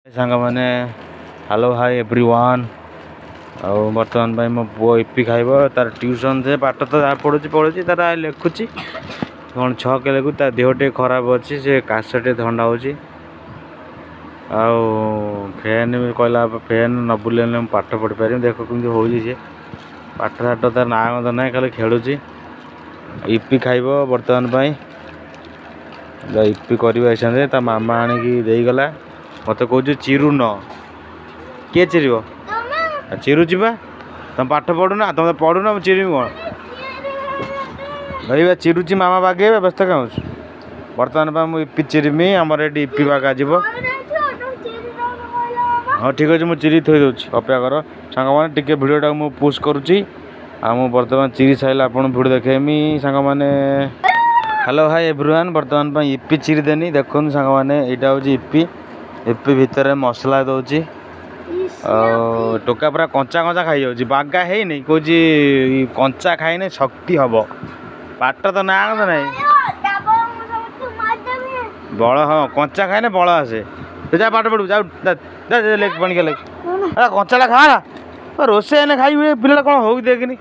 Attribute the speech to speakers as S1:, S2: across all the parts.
S1: सांग मैंने hello hi everyone आउ बर्तमान भाई मो पु इपी खाइब तार ट्यूशन से पाठ तो जहाँ पढ़ुची तार लिखुची कौन छक लिखु ता देह टे खराब अच्छी से काश टे थंडा हो फैन भी कहला फैन न बुले पाठ पढ़ी पारि देख कमी हो पाठ साठ तार ना मत ना खाली खेलुची इपी खाइब बर्तमान इपी कर ता मामा आनिकी मत कह चिरु न किए चिर चिरुची बा तुम पाठ पढ़ुना तुम तो पढ़ुना चिरी कौन भाई चिरुची मामा बागे व्यस्त क्या बर्तमान मुझे इपी चिरमी आमर ये इपी बागा जीव हाँ ठीक अच्छे मुझे चिरी थी दूसरी अपेक्षा कर सांग मैंने टे भिडटा मुझे पुश करुच्ची बर्तमान चिरी सारे आप भिड देखेमी सांग मैंने हेलो हाय एवरीवन बर्तमान इपी चिरी देनी देखो सांग मैंने यहाँ हूँ इपी इपी भितर मसला दौची टोका पूरा कंचा कंचा खाई जाऊँगी बागा है नहीं कौच कंचा खाइने शक्ति हम पाठ तो ना तो ना बल हाँ कंचा खाइने बल आसे तो जा पाठ पढ़ू जाऊ लेख पानी लेख कंचा खा ना रोसे खाई पिला कौन हो देखनी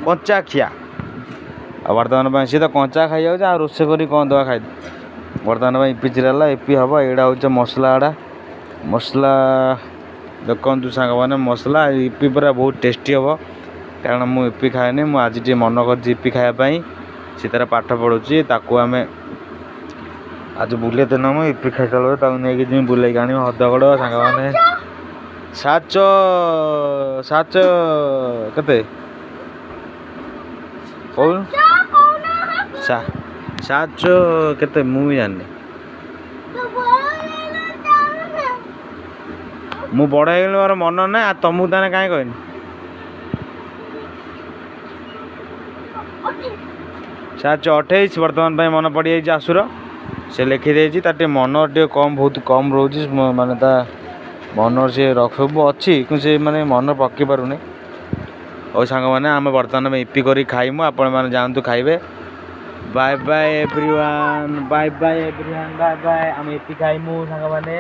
S1: कंचा खिया बर्तमान सी तो कंचा खाई जाऊँ रोसे कर कौन दवा खाई बर्तमान इपी चिराला इपी हम यहाँ हूँ मसला आड़ा मसला देखु सांग मैंने मसला इपी पूरा बहुत टेस्टी हम कारण मुझे इपी खाएनि मुझे आज टे मन कर इपी खायापाई सी तार पाठ पढ़ुची आम आज बुले दिन मुझे इपी खाई सारा नहीं बुले आनी हदगड़ सांग मैंने साच साच के साच के मुझे जानी मु बड़ हो मोर मन ना तुमको ताने कहीं कहनी साच 28 बर्तमान मन पड़ जाइए आसुर से लिखिदे ताटे मन टे कम बहुत कम रोच मानता मन से सब अच्छी से माने मन पकई पारूनी और सांग मैंने आम बर्तमान इपी कर खाइमु आपण मैंने जातु खाइबे bye bye everyone bye bye everyone bye bye आम इपी खाइमु सांग मैंने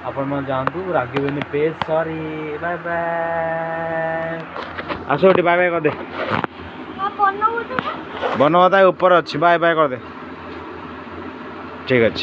S1: आपण मैंने जातु रागेनि पेज सॉरी बाय बाय आसो बाय बाय कर दे बनवता ऊपर अच्छी बाय बाय कर दे ठीक अच्छे।